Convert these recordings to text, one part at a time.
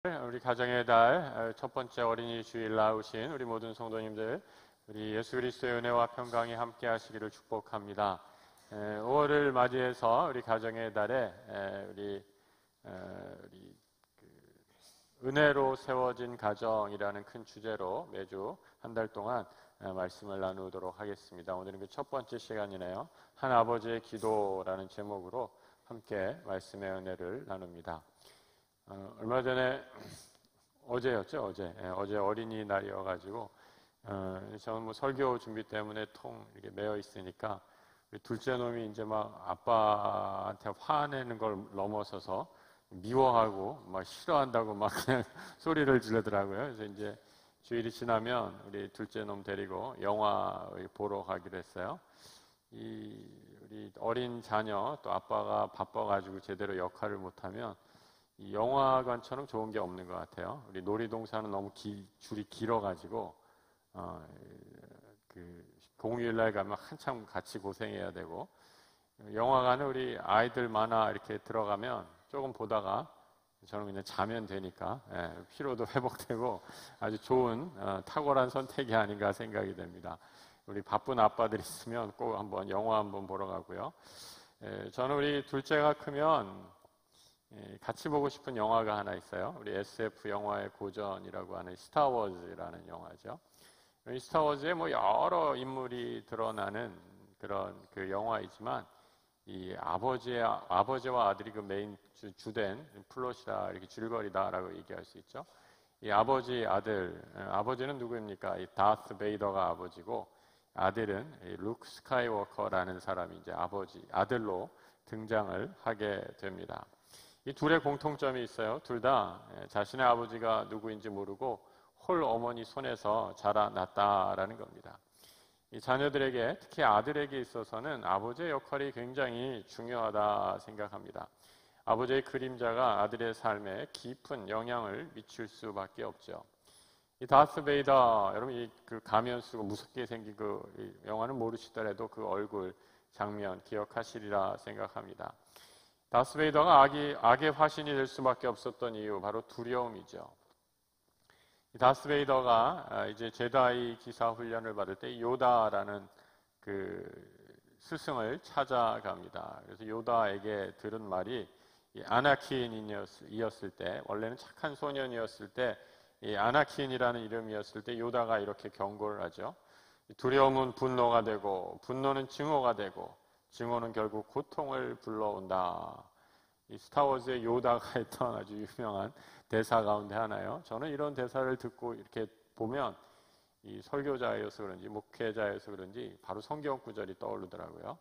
우리 가정의 달 첫 번째 어린이 주일 나오신 우리 모든 성도님들, 우리 예수 그리스도의 은혜와 평강이 함께 하시기를 축복합니다. 5월을 맞이해서 우리 가정의 달에 우리 은혜로 세워진 가정이라는 큰 주제로 매주 한 달 동안 말씀을 나누도록 하겠습니다. 오늘은 그 첫 번째 시간이네요. 한 아버지의 기도라는 제목으로 함께 말씀의 은혜를 나눕니다. 얼마 전에 어제였죠. 어제 어린이날이어가지고 저는 뭐 설교 준비 때문에 이렇게 매여 있으니까 둘째 놈이 이제 막 아빠한테 화내는 걸 넘어서서 미워하고 막 싫어한다고 막 그냥 소리를 지르더라고요. 그래서 이제 주일이 지나면 우리 둘째 놈 데리고 영화 보러 가기로 했어요. 우리 어린 자녀 또 아빠가 바빠가지고 제대로 역할을 못하면 이 영화관처럼 좋은 게 없는 것 같아요. 우리 놀이동산은 너무 줄이 길어가지고 공휴일날 가면 한참 같이 고생해야 되고, 영화관은 우리 아이들 많아 이렇게 들어가면 조금 보다가 저는 그냥 자면 되니까 피로도 회복되고 아주 좋은 탁월한 선택이 아닌가 생각이 됩니다. 우리 바쁜 아빠들 있으면 꼭 한번 영화 한번 보러 가고요. 저는 우리 둘째가 크면 같이 보고 싶은 영화가 하나 있어요. 우리 SF 영화의 고전이라고 하는 스타워즈라는 영화죠. 이 스타워즈에 뭐 여러 인물이 드러나는 그런 그 영화이지만 이 아버지와 아들이 그 메인 주된 플롯이라 이렇게 줄거리다라고 얘기할 수 있죠. 이 아버지는 누구입니까? 이 다스 베이더가 아버지고, 아들은 이 루크 스카이워커라는 사람이 이제 아들로 등장을 하게 됩니다. 이 둘의 공통점이 있어요. 둘 다 자신의 아버지가 누구인지 모르고 홀 어머니 손에서 자라났다라는 겁니다. 이 자녀들에게, 특히 아들에게 있어서는 아버지의 역할이 굉장히 중요하다 생각합니다. 아버지의 그림자가 아들의 삶에 깊은 영향을 미칠 수밖에 없죠. 이 다스 베이더, 여러분 이 그 가면 쓰고 무섭게 생긴 그 영화는 모르시더라도 그 얼굴 장면 기억하시리라 생각합니다. 다스베이더가 악의 화신이 될 수밖에 없었던 이유, 바로 두려움이죠. 다스베이더가 이제 제다이 기사 훈련을 받을 때 요다라는 그 스승을 찾아갑니다. 그래서 요다에게 들은 말이, 이 아나킨이었을 때, 원래는 착한 소년이었을 때, 이 아나킨이라는 이름이었을 때 요다가 이렇게 경고를 하죠. 두려움은 분노가 되고, 분노는 증오가 되고, 증오는 결국 고통을 불러온다. 이 스타워즈의 요다가 했던 아주 유명한 대사 가운데 하나요. 저는 이런 대사를 듣고 이렇게 보면 이 설교자여서 그런지 목회자여서 그런지 바로 성경 구절이 떠오르더라고요.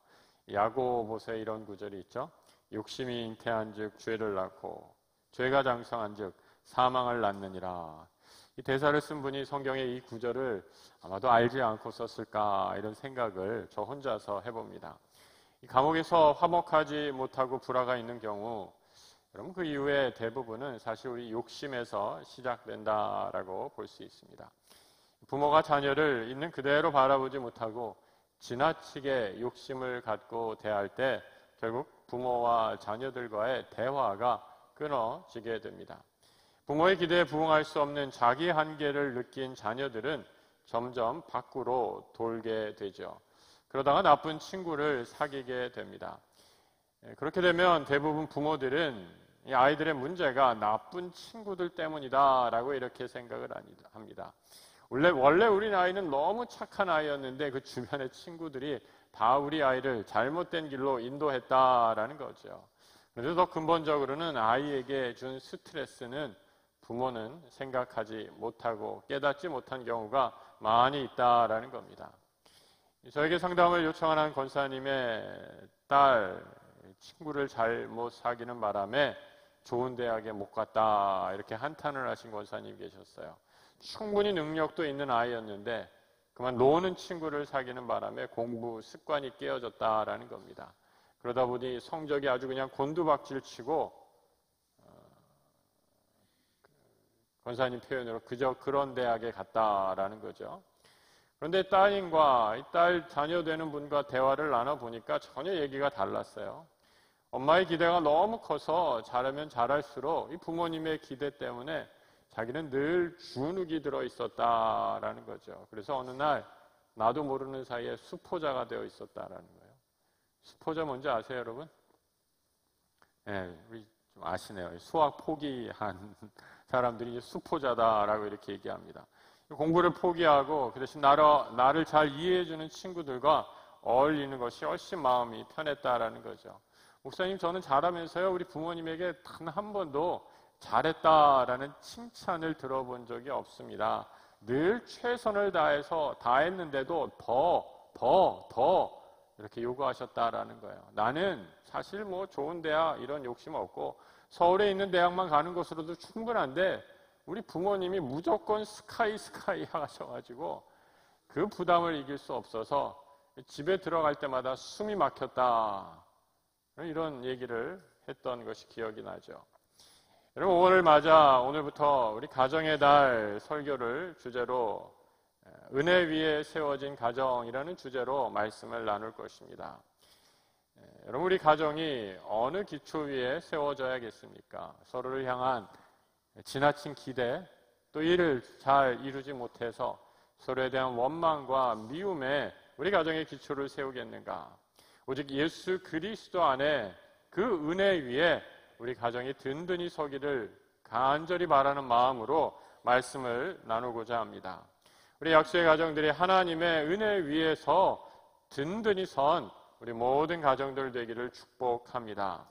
야고보서에 이런 구절이 있죠. 욕심이 잉태한즉 죄를 낳고 죄가 장성한즉 사망을 낳느니라. 이 대사를 쓴 분이 성경의 이 구절을 아마도 알지 않고 썼을까, 이런 생각을 저 혼자서 해봅니다. 이 감옥에서 화목하지 못하고 불화가 있는 경우, 여러분 그 이후에 대부분은 사실 우리 욕심에서 시작된다라고 볼 수 있습니다. 부모가 자녀를 있는 그대로 바라보지 못하고 지나치게 욕심을 갖고 대할 때 결국 부모와 자녀들과의 대화가 끊어지게 됩니다. 부모의 기대에 부응할 수 없는 자기 한계를 느낀 자녀들은 점점 밖으로 돌게 되죠. 그러다가 나쁜 친구를 사귀게 됩니다. 그렇게 되면 대부분 부모들은 이 아이들의 문제가 나쁜 친구들 때문이다라고 이렇게 생각을 합니다. 원래 우리 아이는 너무 착한 아이였는데 그 주변의 친구들이 다 우리 아이를 잘못된 길로 인도했다라는 거죠. 그래서 더 근본적으로는 아이에게 준 스트레스는 부모는 생각하지 못하고 깨닫지 못한 경우가 많이 있다라는 겁니다. 저에게 상담을 요청하는 권사님의 딸, 친구를 잘못 사귀는 바람에 좋은 대학에 못 갔다, 이렇게 한탄을 하신 권사님이 계셨어요. 충분히 능력도 있는 아이였는데 그만 노는 친구를 사귀는 바람에 공부 습관이 깨어졌다라는 겁니다. 그러다 보니 성적이 아주 그냥 곤두박질 치고, 권사님 표현으로 그저 그런 대학에 갔다라는 거죠. 그런데 따님과 이 딸 자녀 되는 분과 대화를 나눠보니까 전혀 얘기가 달랐어요. 엄마의 기대가 너무 커서 자라면 자랄수록 이 부모님의 기대 때문에 자기는 늘 주눅이 들어 있었다라는 거죠. 그래서 어느 날 나도 모르는 사이에 수포자가 되어 있었다라는 거예요. 수포자 뭔지 아세요, 여러분? 네, 우리 좀 아시네요. 수학 포기한 사람들이 이제 수포자다라고 이렇게 얘기합니다. 공부를 포기하고 그 대신 나를 잘 이해해주는 친구들과 어울리는 것이 훨씬 마음이 편했다라는 거죠. 목사님, 저는 자라면서요, 우리 부모님에게 단 한 번도 잘했다라는 칭찬을 들어본 적이 없습니다. 늘 최선을 다해서 다 했는데도 더 이렇게 요구하셨다라는 거예요. 나는 사실 뭐 좋은 대학 이런 욕심 없고 서울에 있는 대학만 가는 것으로도 충분한데 우리 부모님이 무조건 스카이 하셔가지고 그 부담을 이길 수 없어서 집에 들어갈 때마다 숨이 막혔다. 이런 얘기를 했던 것이 기억이 나죠. 여러분, 5월을 맞아 오늘부터 우리 가정의 달 설교를 주제로 은혜 위에 세워진 가정이라는 주제로 말씀을 나눌 것입니다. 여러분, 우리 가정이 어느 기초 위에 세워져야겠습니까? 서로를 향한 지나친 기대, 또 이를 잘 이루지 못해서 서로에 대한 원망과 미움에 우리 가정의 기초를 세우겠는가? 오직 예수 그리스도 안에 그 은혜 위에 우리 가정이 든든히 서기를 간절히 바라는 마음으로 말씀을 나누고자 합니다. 우리 약수의 가정들이 하나님의 은혜 위에서 든든히 선 우리 모든 가정들 되기를 축복합니다.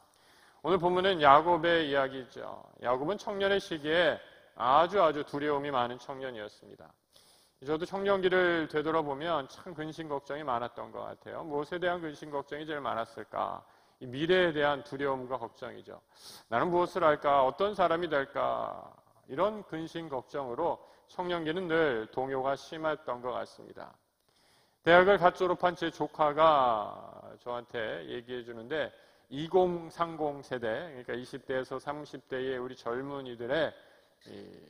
오늘 본문은 야곱의 이야기죠. 야곱은 청년의 시기에 아주 두려움이 많은 청년이었습니다. 저도 청년기를 되돌아보면 참 근심 걱정이 많았던 것 같아요. 무엇에 대한 근심 걱정이 제일 많았을까? 이 미래에 대한 두려움과 걱정이죠. 나는 무엇을 할까? 어떤 사람이 될까? 이런 근심 걱정으로 청년기는 늘 동요가 심했던 것 같습니다. 대학을 갓 졸업한 제 조카가 저한테 얘기해 주는데 2030 세대, 그러니까 20대에서 30대의 우리 젊은이들의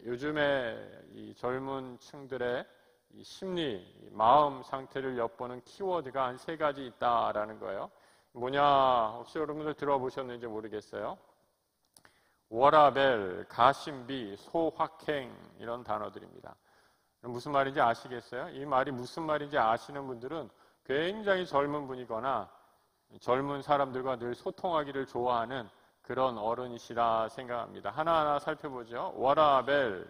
요즘에 이 젊은 층들의 이 심리, 마음 상태를 엿보는 키워드가 한 3가지 있다라는 거예요. 뭐냐, 혹시 여러분들 들어보셨는지 모르겠어요. 워라벨, 가심비, 소확행 이런 단어들입니다. 무슨 말인지 아시겠어요? 이 말이 무슨 말인지 아시는 분들은 굉장히 젊은 분이거나 젊은 사람들과 늘 소통하기를 좋아하는 그런 어른이시라 생각합니다. 하나하나 살펴보죠. 워라벨,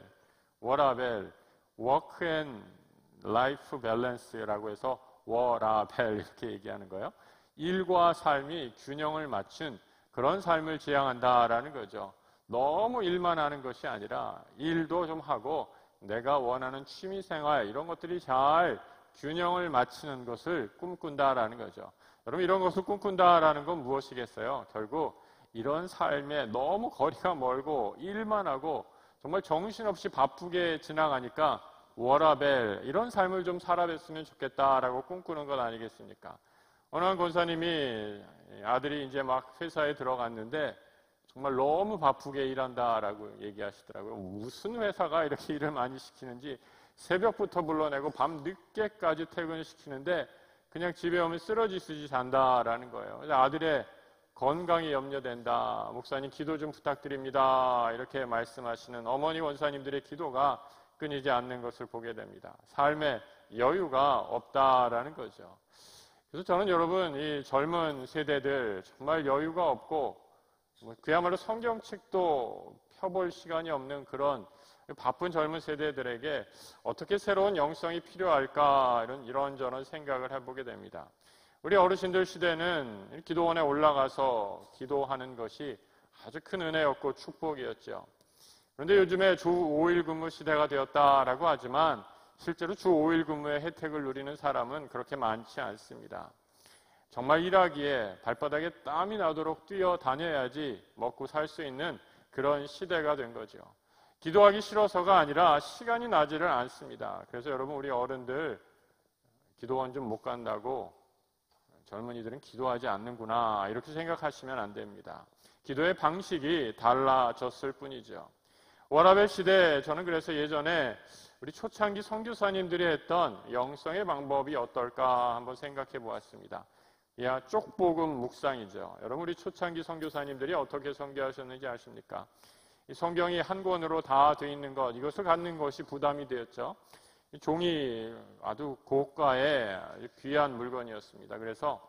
워크 앤 라이프 밸런스라고 해서 워라벨 이렇게 얘기하는 거예요. 일과 삶이 균형을 맞춘 그런 삶을 지향한다라는 거죠. 너무 일만 하는 것이 아니라 일도 좀 하고 내가 원하는 취미생활 이런 것들이 잘 균형을 맞추는 것을 꿈꾼다라는 거죠. 여러분, 이런 것을 꿈꾼다라는 건 무엇이겠어요? 결국 이런 삶에 너무 거리가 멀고 일만 하고 정말 정신없이 바쁘게 지나가니까 워라벨 이런 삶을 좀 살아뵀으면 좋겠다라고 꿈꾸는 것 아니겠습니까? 어느 한 권사님이 아들이 이제 막 회사에 들어갔는데 정말 너무 바쁘게 일한다라고 얘기하시더라고요. 무슨 회사가 이렇게 일을 많이 시키는지 새벽부터 불러내고 밤 늦게까지 퇴근시키는데 그냥 집에 오면 쓰러지듯이 잔다라는 거예요. 그래서 아들의 건강이 염려된다. 목사님 기도 좀 부탁드립니다. 이렇게 말씀하시는 어머니 원사님들의 기도가 끊이지 않는 것을 보게 됩니다. 삶에 여유가 없다라는 거죠. 그래서 저는 여러분 이 젊은 세대들 정말 여유가 없고 그야말로 성경책도 펴볼 시간이 없는 그런 바쁜 젊은 세대들에게 어떻게 새로운 영성이 필요할까 이런저런 생각을 해보게 됩니다. 우리 어르신들 시대는 기도원에 올라가서 기도하는 것이 아주 큰 은혜였고 축복이었죠. 그런데 요즘에 주 5일 근무 시대가 되었다라고 하지만 실제로 주 5일 근무의 혜택을 누리는 사람은 그렇게 많지 않습니다. 정말 일하기에 발바닥에 땀이 나도록 뛰어다녀야지 먹고 살 수 있는 그런 시대가 된 거죠. 기도하기 싫어서가 아니라 시간이 나지를 않습니다. 그래서 여러분 우리 어른들 기도원 좀 못 간다고 젊은이들은 기도하지 않는구나 이렇게 생각하시면 안 됩니다. 기도의 방식이 달라졌을 뿐이죠. 워라벨 시대 저는 그래서 예전에 우리 초창기 선교사님들이 했던 영성의 방법이 어떨까 한번 생각해 보았습니다. 쪽복음 묵상이죠. 여러분 우리 초창기 선교사님들이 어떻게 선교하셨는지 아십니까? 이 성경이 한 권으로 다 돼 있는 것, 이것을 갖는 것이 부담이 되었죠. 이 종이 아주 고가의 귀한 물건이었습니다. 그래서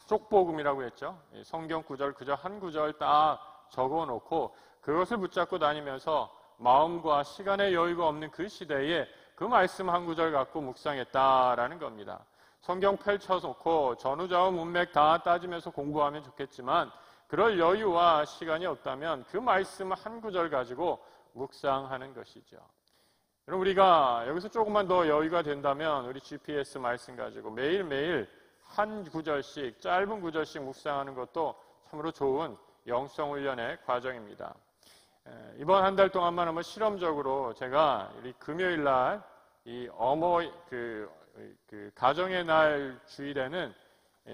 쪽복음이라고 했죠. 성경 구절 그저 한 구절 딱 적어놓고 그것을 붙잡고 다니면서 마음과 시간의 여유가 없는 그 시대에 그 말씀 한 구절 갖고 묵상했다라는 겁니다. 성경 펼쳐놓고 전후좌우 문맥 다 따지면서 공부하면 좋겠지만 그럴 여유와 시간이 없다면 그 말씀 한 구절 가지고 묵상하는 것이죠. 여러분 우리가 여기서 조금만 더 여유가 된다면 우리 GPS 말씀 가지고 매일매일 한 구절씩 짧은 구절씩 묵상하는 것도 참으로 좋은 영성훈련의 과정입니다. 이번 한 달 동안만 한번 실험적으로 제가 우리 금요일날 이 가정의 날 주일에는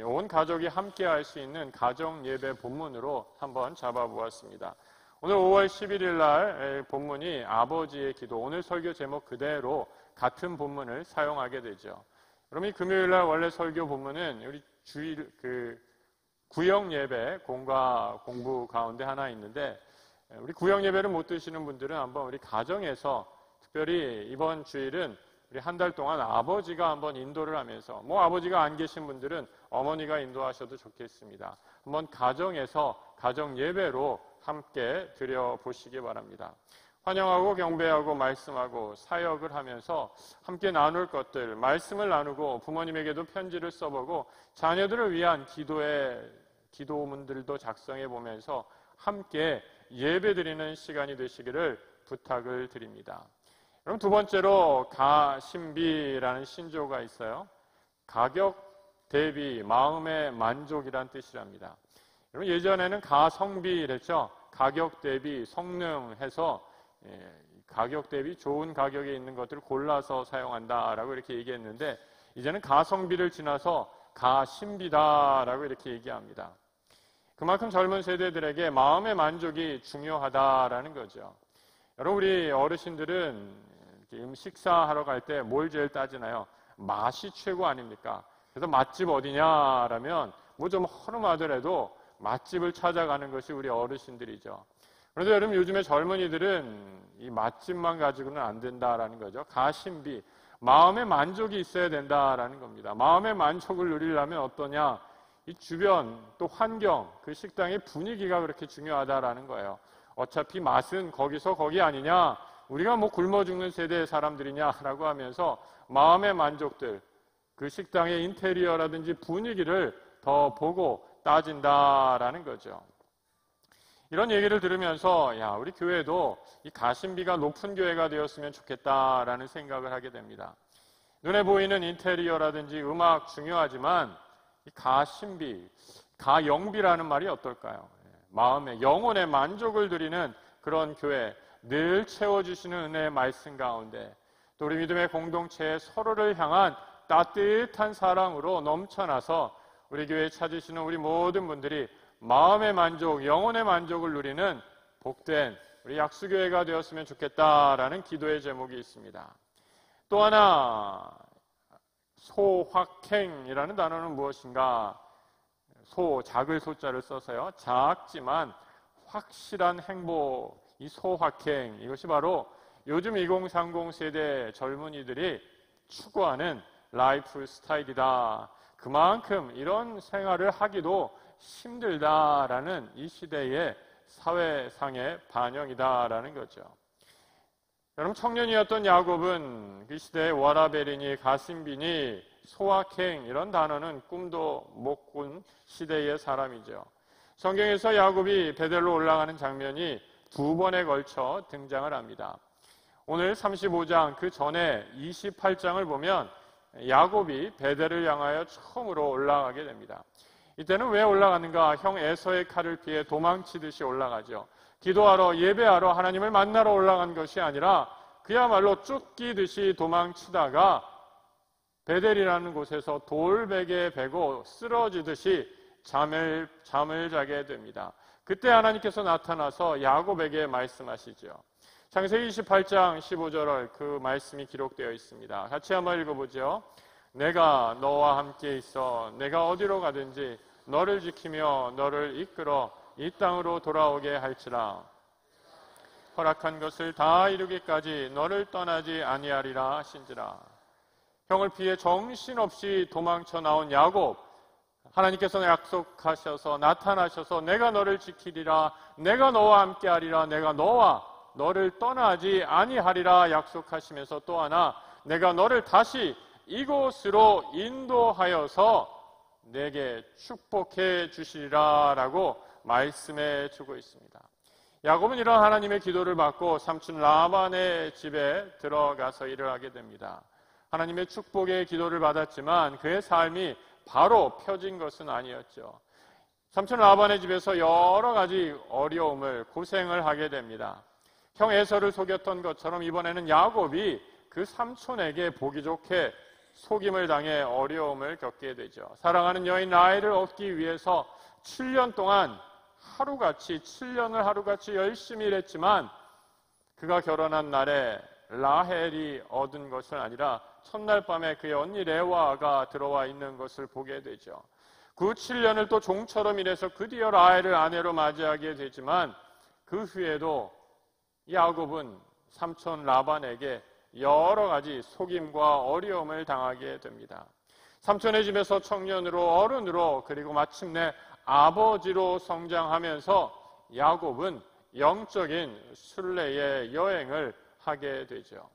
온 가족이 함께 할 수 있는 가정 예배 본문으로 한번 잡아보았습니다. 오늘 5월 11일 날 본문이 아버지의 기도, 오늘 설교 제목 그대로 같은 본문을 사용하게 되죠. 그럼 이 금요일 날 원래 설교 본문은 우리 주일 구역 예배 공과 공부 가운데 하나 있는데 우리 구역 예배를 못 드시는 분들은 한번 우리 가정에서 특별히 이번 주일은 우리 한 달 동안 아버지가 한번 인도를 하면서 아버지가 안 계신 분들은 어머니가 인도하셔도 좋겠습니다. 한번 가정에서 가정 예배로 함께 드려보시기 바랍니다. 환영하고 경배하고 말씀하고 사역을 하면서 함께 나눌 것들, 말씀을 나누고 부모님에게도 편지를 써보고 자녀들을 위한 기도문들도 작성해 보면서 함께 예배드리는 시간이 되시기를 부탁을 드립니다. 그럼 두 번째로 가신비라는 신조가 있어요. 가격 대비 마음의 만족이란 뜻이랍니다. 여러분 예전에는 가성비랬죠. 가격 대비 성능 해서 가격 대비 좋은 가격에 있는 것들을 골라서 사용한다라고 이렇게 얘기했는데 이제는 가성비를 지나서 가신비다라고 이렇게 얘기합니다. 그만큼 젊은 세대들에게 마음의 만족이 중요하다라는 거죠. 여러분 우리 어르신들은 식사하러 갈 때 뭘 제일 따지나요? 맛이 최고 아닙니까? 그래서 맛집 어디냐라면 좀 허름하더라도 맛집을 찾아가는 것이 우리 어르신들이죠. 그런데 여러분 요즘에 젊은이들은 이 맛집만 가지고는 안 된다라는 거죠. 가신비, 마음의 만족이 있어야 된다라는 겁니다. 마음의 만족을 누리려면 어떠냐? 이 주변 또 환경, 그 식당의 분위기가 그렇게 중요하다라는 거예요. 어차피 맛은 거기서 거기 아니냐? 우리가 굶어 죽는 세대의 사람들이냐라고 하면서 마음의 만족들, 그 식당의 인테리어라든지 분위기를 더 보고 따진다라는 거죠. 이런 얘기를 들으면서 우리 교회도 이 가심비가 높은 교회가 되었으면 좋겠다라는 생각을 하게 됩니다. 눈에 보이는 인테리어라든지 음악 중요하지만 이 가심비, 가영비라는 말이 어떨까요? 마음의 영혼의 만족을 드리는 그런 교회, 늘 채워주시는 은혜의 말씀 가운데 또 우리 믿음의 공동체에 서로를 향한 따뜻한 사랑으로 넘쳐나서 우리 교회에 찾으시는 우리 모든 분들이 마음의 만족, 영혼의 만족을 누리는 복된 우리 약수교회가 되었으면 좋겠다라는 기도의 제목이 있습니다. 또 하나 소확행이라는 단어는 무엇인가? 작을 소자를 써서요. 작지만 확실한 행복, 이 소확행, 이것이 바로 요즘 2030 세대 젊은이들이 추구하는 라이프 스타일이다. 그만큼 이런 생활을 하기도 힘들다라는 이 시대의 사회상의 반영이다라는 거죠. 여러분 청년이었던 야곱은 그 시대의 워라벨이니 가심비니 소확행 이런 단어는 꿈도 못 꾼 시대의 사람이죠. 성경에서 야곱이 베델로 올라가는 장면이 두 번에 걸쳐 등장을 합니다. 오늘 35장 그 전에 28장을 보면 야곱이 베델을 향하여 처음으로 올라가게 됩니다. 이때는 왜 올라가는가? 형 에서의 칼을 피해 도망치듯이 올라가죠. 기도하러 예배하러 하나님을 만나러 올라간 것이 아니라 그야말로 쫓기듯이 도망치다가 베델이라는 곳에서 돌베개 베고 쓰러지듯이 잠을 자게 됩니다. 그때 하나님께서 나타나서 야곱에게 말씀하시죠. 창세기 28장 15절 그 말씀이 기록되어 있습니다. 같이 한번 읽어보죠. 내가 너와 함께 있어 내가 어디로 가든지 너를 지키며 너를 이끌어 이 땅으로 돌아오게 할지라. 허락한 것을 다 이루기까지 너를 떠나지 아니하리라 하신지라. 형을 피해 정신없이 도망쳐 나온 야곱, 하나님께서 약속하셔서 나타나셔서 내가 너를 지키리라, 내가 너와 함께하리라, 내가 너와 너를 떠나지 아니하리라 약속하시면서 또 하나 내가 너를 다시 이곳으로 인도하여서 내게 축복해 주시리라 라고 말씀해 주고 있습니다. 야곱은 이런 하나님의 기도를 받고 삼촌 라반의 집에 들어가서 일을 하게 됩니다. 하나님의 축복의 기도를 받았지만 그의 삶이 바로 펴진 것은 아니었죠. 삼촌 라반의 집에서 여러 가지 어려움을, 고생을 하게 됩니다. 형 에서를 속였던 것처럼 이번에는 야곱이 그 삼촌에게 보기 좋게 속임을 당해 어려움을 겪게 되죠. 사랑하는 여인 라헬을 얻기 위해서 7년 동안 하루같이 7년을 하루같이 열심히 일했지만 그가 결혼한 날에 라헬이 얻은 것은 아니라 첫날 밤에 그의 언니 레와가 들어와 있는 것을 보게 되죠. 그 7년을 또 종처럼 일해서 드디어 라헬을 아내로 맞이하게 되지만 그 후에도 야곱은 삼촌 라반에게 여러 가지 속임과 어려움을 당하게 됩니다. 삼촌의 집에서 청년으로 어른으로 그리고 마침내 아버지로 성장하면서 야곱은 영적인 순례의 여행을 하게 되죠.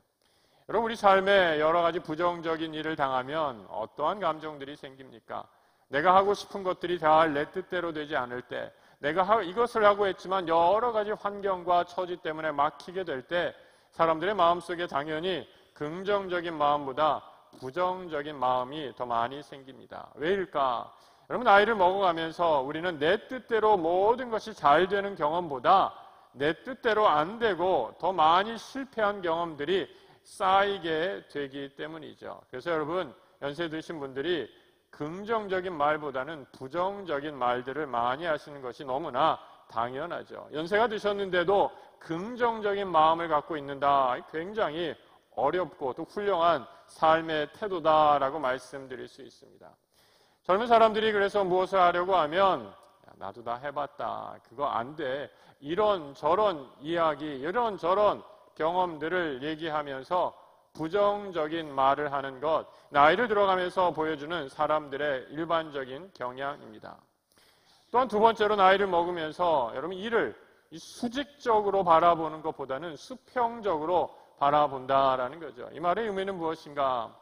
여러분, 우리 삶에 여러 가지 부정적인 일을 당하면 어떠한 감정들이 생깁니까? 내가 하고 싶은 것들이 잘 내 뜻대로 되지 않을 때, 내가 이것을 하고 했지만 여러 가지 환경과 처지 때문에 막히게 될 때 사람들의 마음속에 당연히 긍정적인 마음보다 부정적인 마음이 더 많이 생깁니다. 왜일까? 여러분, 나이를 먹어가면서 우리는 내 뜻대로 모든 것이 잘 되는 경험보다 내 뜻대로 안 되고 더 많이 실패한 경험들이 쌓이게 되기 때문이죠. 그래서 여러분, 연세 드신 분들이 긍정적인 말보다는 부정적인 말들을 많이 하시는 것이 너무나 당연하죠. 연세가 드셨는데도 긍정적인 마음을 갖고 있는다, 굉장히 어렵고 또 훌륭한 삶의 태도다라고 말씀드릴 수 있습니다. 젊은 사람들이 그래서 무엇을 하려고 하면 나도 다 해봤다, 그거 안 돼, 이런 저런 이야기, 이런 저런 경험들을 얘기하면서 부정적인 말을 하는 것, 나이를 들어가면서 보여주는 사람들의 일반적인 경향입니다. 또한 두 번째로 나이를 먹으면서 여러분 일을 수직적으로 바라보는 것보다는 수평적으로 바라본다라는 거죠. 이 말의 의미는 무엇인가?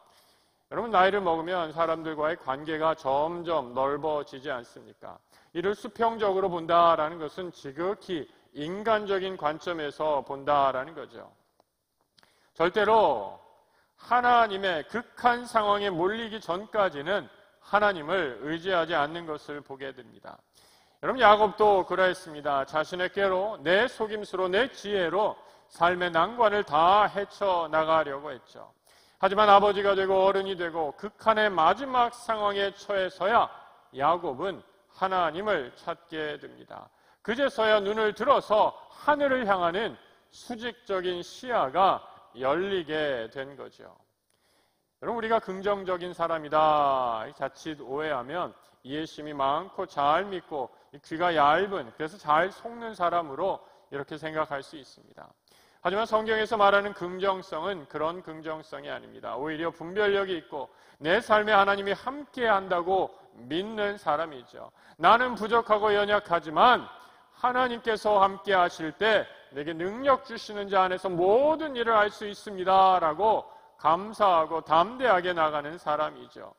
여러분, 나이를 먹으면 사람들과의 관계가 점점 넓어지지 않습니까? 이를 수평적으로 본다라는 것은 지극히 인간적인 관점에서 본다라는 거죠. 절대로 하나님의 극한 상황에 몰리기 전까지는 하나님을 의지하지 않는 것을 보게 됩니다. 여러분, 야곱도 그러했습니다. 자신의 꾀로, 내 속임수로, 내 지혜로 삶의 난관을 다 헤쳐나가려고 했죠. 하지만 아버지가 되고 어른이 되고 극한의 마지막 상황에 처해서야 야곱은 하나님을 찾게 됩니다. 그제서야 눈을 들어서 하늘을 향하는 수직적인 시야가 열리게 된 거죠. 여러분, 우리가 긍정적인 사람이다 자칫 오해하면 이해심이 많고 잘 믿고 귀가 얇은, 그래서 잘 속는 사람으로 이렇게 생각할 수 있습니다. 하지만 성경에서 말하는 긍정성은 그런 긍정성이 아닙니다. 오히려 분별력이 있고 내 삶에 하나님이 함께 한다고 믿는 사람이죠. 나는 부족하고 연약하지만 하나님께서 함께 하실 때 내게 능력 주시는 자 안에서 모든 일을 할 수 있습니다 라고 감사하고 담대하게 나가는 사람이죠.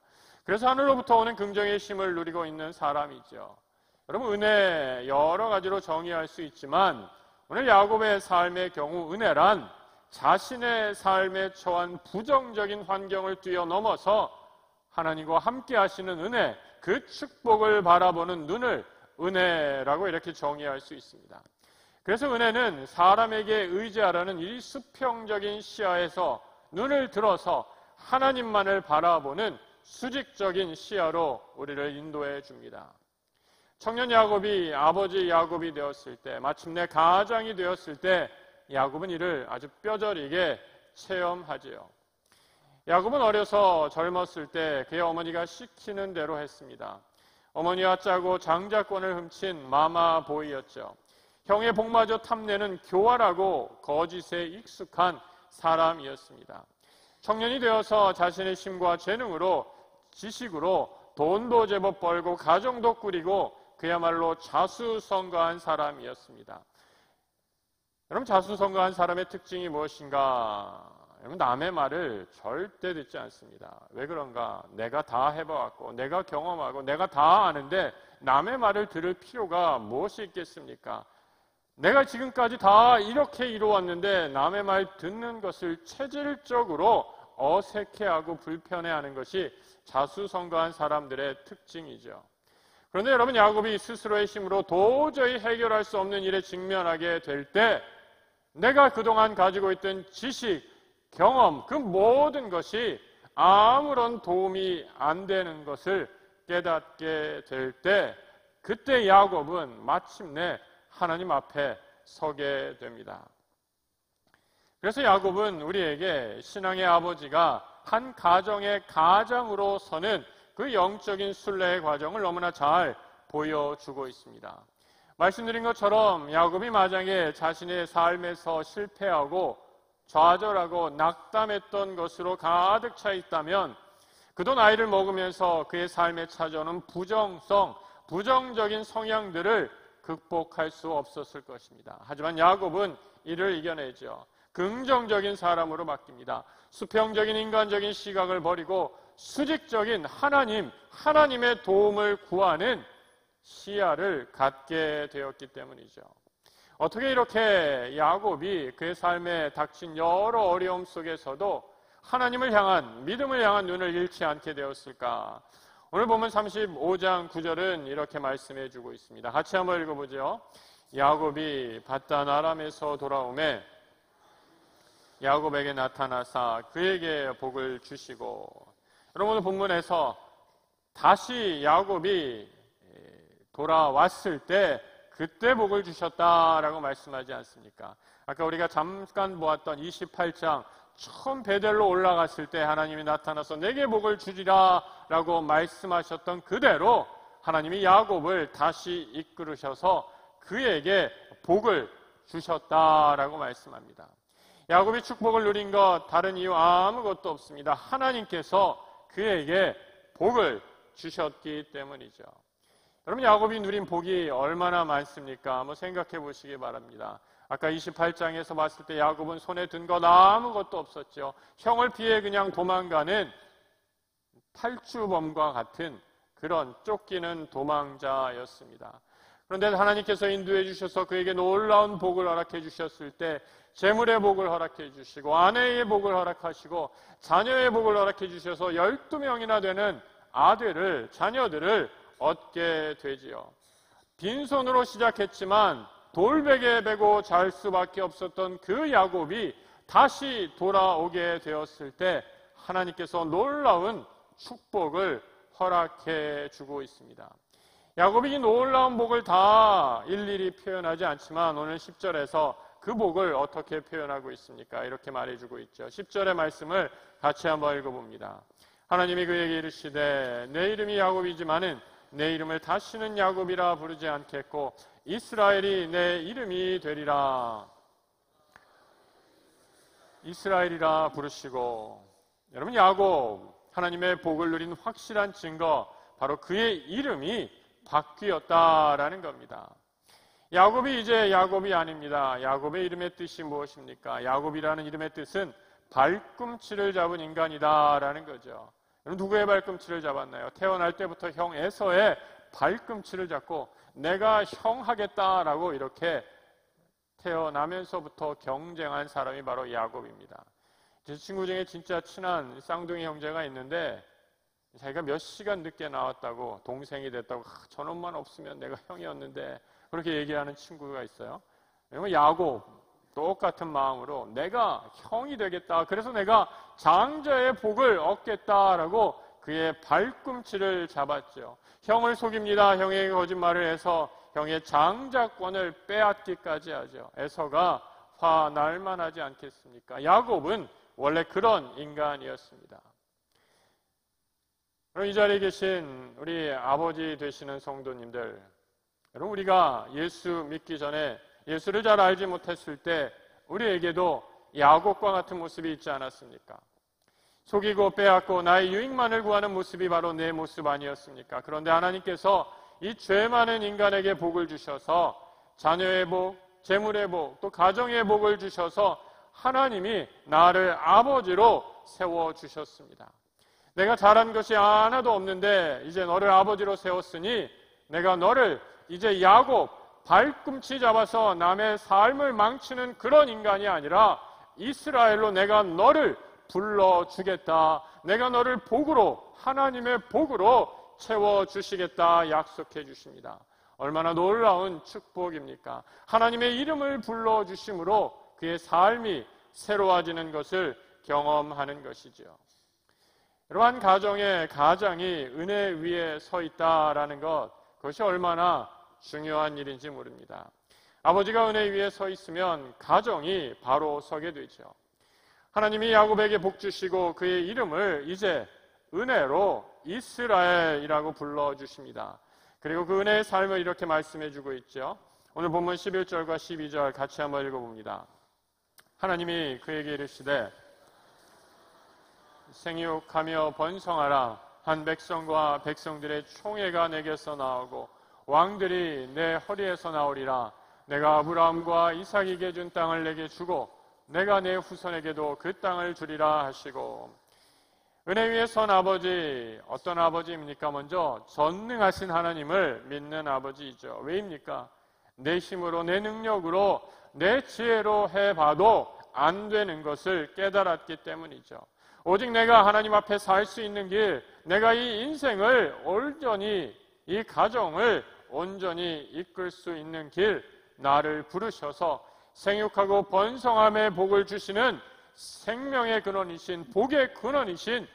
그래서 하늘로부터 오는 긍정의 힘을 누리고 있는 사람이죠. 여러분, 은혜 여러 가지로 정의할 수 있지만 오늘 야곱의 삶의 경우 은혜란 자신의 삶에 처한 부정적인 환경을 뛰어넘어서 하나님과 함께 하시는 은혜, 그 축복을 바라보는 눈을 은혜라고 이렇게 정의할 수 있습니다. 그래서 은혜는 사람에게 의지하라는 이 수평적인 시야에서 눈을 들어서 하나님만을 바라보는 수직적인 시야로 우리를 인도해 줍니다. 청년 야곱이 아버지 야곱이 되었을 때, 마침내 가장이 되었을 때 야곱은 이를 아주 뼈저리게 체험하지요. 야곱은 어려서 젊었을 때 그의 어머니가 시키는 대로 했습니다. 어머니와 짜고 장자권을 훔친 마마보이였죠. 형의 복마저 탐내는 교활하고 거짓에 익숙한 사람이었습니다. 청년이 되어서 자신의 힘과 재능으로, 지식으로 돈도 제법 벌고 가정도 꾸리고 그야말로 자수성가한 사람이었습니다. 여러분, 자수성가한 사람의 특징이 무엇인가? 여러분, 남의 말을 절대 듣지 않습니다. 왜 그런가? 내가 다 해봐왔고 내가 경험하고 내가 다 아는데 남의 말을 들을 필요가 무엇이 있겠습니까? 내가 지금까지 다 이렇게 이루었는데 남의 말 듣는 것을 체질적으로 어색해하고 불편해하는 것이 자수성가한 사람들의 특징이죠. 그런데 여러분, 야곱이 스스로의 힘으로 도저히 해결할 수 없는 일에 직면하게 될 때 내가 그동안 가지고 있던 지식, 경험, 그 모든 것이 아무런 도움이 안 되는 것을 깨닫게 될 때 그때 야곱은 마침내 하나님 앞에 서게 됩니다. 그래서 야곱은 우리에게 신앙의 아버지가 한 가정의 가장으로 서는 그 영적인 순례의 과정을 너무나 잘 보여주고 있습니다. 말씀드린 것처럼 야곱이 만약에 자신의 삶에서 실패하고 좌절하고 낙담했던 것으로 가득 차 있다면 그도 나이를 먹으면서 그의 삶에 찾아오는 부정적인 성향들을 극복할 수 없었을 것입니다. 하지만 야곱은 이를 이겨내죠. 긍정적인 사람으로 바뀝니다. 수평적인 인간적인 시각을 버리고 수직적인 하나님의 도움을 구하는 시야를 갖게 되었기 때문이죠. 어떻게 이렇게 야곱이 그의 삶에 닥친 여러 어려움 속에서도 하나님을 향한, 믿음을 향한 눈을 잃지 않게 되었을까? 오늘 보면 35장 9절은 이렇게 말씀해 주고 있습니다. 같이 한번 읽어보죠. 야곱이 밧단 아람에서 돌아오매 야곱에게 나타나사 그에게 복을 주시고. 여러분, 오늘 본문에서 다시 야곱이 돌아왔을 때 그때 복을 주셨다라고 말씀하지 않습니까? 아까 우리가 잠깐 보았던 28장 처음 베델로 올라갔을 때 하나님이 나타나서 내게 복을 주리라 라고 말씀하셨던 그대로 하나님이 야곱을 다시 이끌으셔서 그에게 복을 주셨다라고 말씀합니다. 야곱이 축복을 누린 것 다른 이유 아무것도 없습니다. 하나님께서 그에게 복을 주셨기 때문이죠. 여러분, 야곱이 누린 복이 얼마나 많습니까? 한번 생각해 보시기 바랍니다. 아까 28장에서 봤을 때 야곱은 손에 든 것 아무것도 없었죠. 형을 피해 그냥 도망가는 탈주범과 같은 그런 쫓기는 도망자였습니다. 그런데 하나님께서 인도해 주셔서 그에게 놀라운 복을 허락해 주셨을 때 재물의 복을 허락해 주시고 아내의 복을 허락하시고 자녀의 복을 허락해 주셔서 12명이나 되는 자녀들을 얻게 되지요. 빈손으로 시작했지만 돌베개 베고 잘 수밖에 없었던 그 야곱이 다시 돌아오게 되었을 때 하나님께서 놀라운 축복을 허락해 주고 있습니다. 야곱이 이 놀라운 복을 다 일일이 표현하지 않지만 오늘 10절에서 그 복을 어떻게 표현하고 있습니까? 이렇게 말해주고 있죠. 10절의 말씀을 같이 한번 읽어봅니다. 하나님이 그에게 이르시되 내 이름이 야곱이지만은 내 이름을 다시는 야곱이라 부르지 않겠고 이스라엘이 내 이름이 되리라. 이스라엘이라 부르시고. 여러분, 야곱, 하나님의 복을 누린 확실한 증거, 바로 그의 이름이 바뀌었다라는 겁니다. 야곱이 이제 야곱이 아닙니다. 야곱의 이름의 뜻이 무엇입니까? 야곱이라는 이름의 뜻은 발꿈치를 잡은 인간이다라는 거죠. 누구의 발꿈치를 잡았나요? 태어날 때부터 형 에서의 발꿈치를 잡고 내가 형 하겠다라고 이렇게 태어나면서부터 경쟁한 사람이 바로 야곱입니다. 제 친구 중에 진짜 친한 쌍둥이 형제가 있는데 자기가 몇 시간 늦게 나왔다고 동생이 됐다고 저놈만 없으면 내가 형이었는데 그렇게 얘기하는 친구가 있어요. 야곱 똑같은 마음으로 내가 형이 되겠다. 그래서 내가 장자의 복을 얻겠다라고 그의 발꿈치를 잡았죠. 형을 속입니다. 형에게 거짓말을 해서 형의 장자권을 빼앗기까지 하죠. 에서가 화 날만하지 않겠습니까? 야곱은 원래 그런 인간이었습니다. 그럼 이 자리에 계신 우리 아버지 되시는 성도님들, 여러분 우리가 예수 믿기 전에 예수를 잘 알지 못했을 때 우리에게도 야곱과 같은 모습이 있지 않았습니까? 속이고 빼앗고 나의 유익만을 구하는 모습이 바로 내 모습 아니었습니까? 그런데 하나님께서 이 죄 많은 인간에게 복을 주셔서 자녀의 복, 재물의 복, 또 가정의 복을 주셔서 하나님이 나를 아버지로 세워주셨습니다. 내가 잘한 것이 하나도 없는데 이제 너를 아버지로 세웠으니 내가 너를 이제 야곱, 발꿈치 잡아서 남의 삶을 망치는 그런 인간이 아니라 이스라엘로 내가 너를 불러주겠다. 내가 너를 복으로, 하나님의 복으로 채워주시겠다 약속해 주십니다. 얼마나 놀라운 축복입니까? 하나님의 이름을 불러주심으로 그의 삶이 새로워지는 것을 경험하는 것이죠. 여러분, 가정의 가장이 은혜 위에 서 있다라는 것, 그것이 얼마나 중요한 일인지 모릅니다. 아버지가 은혜 위에 서 있으면 가정이 바로 서게 되죠. 하나님이 야곱에게 복 주시고 그의 이름을 이제 은혜로 이스라엘이라고 불러주십니다. 그리고 그 은혜의 삶을 이렇게 말씀해주고 있죠. 오늘 본문 11절과 12절 같이 한번 읽어봅니다. 하나님이 그에게 이르시되 생육하며 번성하라. 한 백성과 백성들의 총회가 내게서 나오고 왕들이 내 허리에서 나오리라. 내가 아브라함과 이삭에게 준 땅을 내게 주고 내가 내 후손에게도 그 땅을 주리라 하시고. 은혜 위에 선 아버지, 어떤 아버지입니까? 먼저 전능하신 하나님을 믿는 아버지이죠. 왜입니까? 내 힘으로, 내 능력으로, 내 지혜로 해봐도 안 되는 것을 깨달았기 때문이죠. 오직 내가 하나님 앞에 살 수 있는 길, 내가 이 인생을 온전히, 이 가정을 온전히 이끌 수 있는 길, 나를 부르셔서 생육하고 번성함의 복을 주시는 생명의 근원이신, 복의 근원이신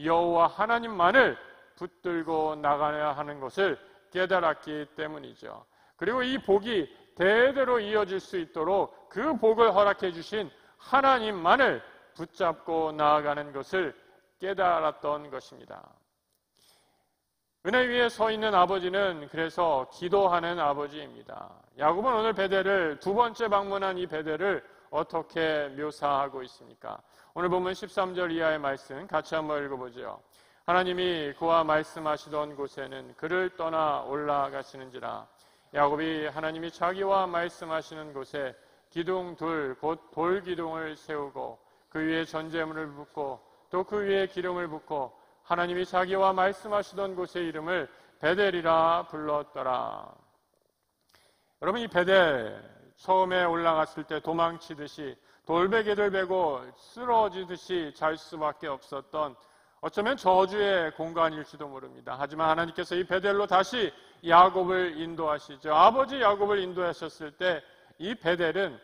여호와 하나님만을 붙들고 나가야 하는 것을 깨달았기 때문이죠. 그리고 이 복이 대대로 이어질 수 있도록 그 복을 허락해 주신 하나님만을 붙잡고 나아가는 것을 깨달았던 것입니다. 은혜 위에 서 있는 아버지는 그래서 기도하는 아버지입니다. 야곱은 오늘 베델을, 두 번째 방문한 이 베델을 어떻게 묘사하고 있습니까? 오늘 보면 13절 이하의 말씀 같이 한번 읽어보죠. 하나님이 그와 말씀하시던 곳에는 그를 떠나 올라가시는지라. 야곱이 하나님이 자기와 말씀하시는 곳에 기둥 둘, 곧 돌기둥을 세우고 그 위에 전제물을 붓고 또 그 위에 기름을 붓고 하나님이 자기와 말씀하시던 곳의 이름을 베델이라 불렀더라. 여러분, 이 베델 처음에 올라갔을 때 도망치듯이 돌베개를 베고 쓰러지듯이 잘 수밖에 없었던 어쩌면 저주의 공간일지도 모릅니다. 하지만 하나님께서 이 베델로 다시 야곱을 인도하시죠. 아버지 야곱을 인도하셨을 때 이 베델은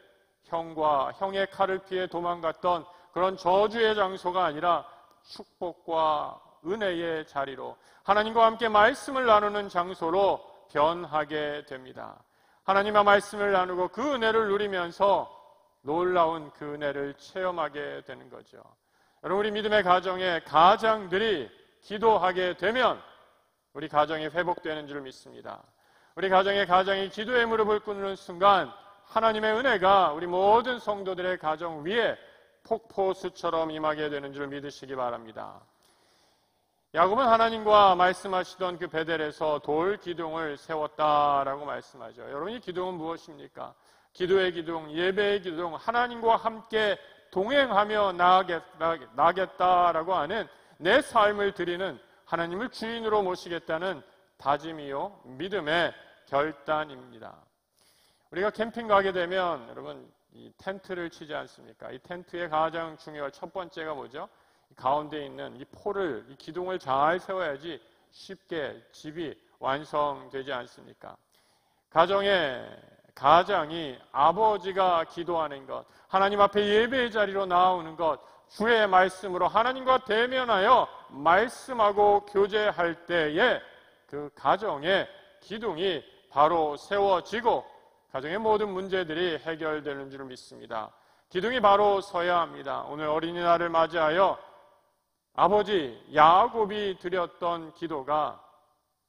형의 칼을 피해 도망갔던 그런 저주의 장소가 아니라 축복과 은혜의 자리로, 하나님과 함께 말씀을 나누는 장소로 변하게 됩니다. 하나님과 말씀을 나누고 그 은혜를 누리면서 놀라운 그 은혜를 체험하게 되는 거죠. 여러분, 우리 믿음의 가정에 가장들이 기도하게 되면 우리 가정이 회복되는 줄 믿습니다. 우리 가정이 기도의 무릎을 꿇는 순간 하나님의 은혜가 우리 모든 성도들의 가정 위에 폭포수처럼 임하게 되는 줄 믿으시기 바랍니다. 야곱은 하나님과 말씀하시던 그 베델에서 돌 기둥을 세웠다라고 말씀하죠. 여러분, 이 기둥은 무엇입니까? 기도의 기둥, 예배의 기둥, 하나님과 함께 동행하며 나아가겠다라고 하는 내 삶을 드리는, 하나님을 주인으로 모시겠다는 다짐이요, 믿음의 결단입니다. 우리가 캠핑 가게 되면 여러분 이 텐트를 치지 않습니까? 이 텐트의 가장 중요한 첫 번째가 뭐죠? 가운데 있는 이 포를, 이 기둥을 잘 세워야지 쉽게 집이 완성되지 않습니까? 가장이 아버지가 기도하는 것, 하나님 앞에 예배의 자리로 나오는 것, 주의 말씀으로 하나님과 대면하여 말씀하고 교제할 때에 그 가정의 기둥이 바로 세워지고 가정의 모든 문제들이 해결되는 줄 믿습니다. 기둥이 바로 서야 합니다. 오늘 어린이날을 맞이하여 아버지 야곱이 드렸던 기도가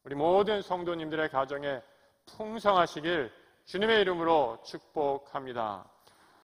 우리 모든 성도님들의 가정에 풍성하시길 주님의 이름으로 축복합니다.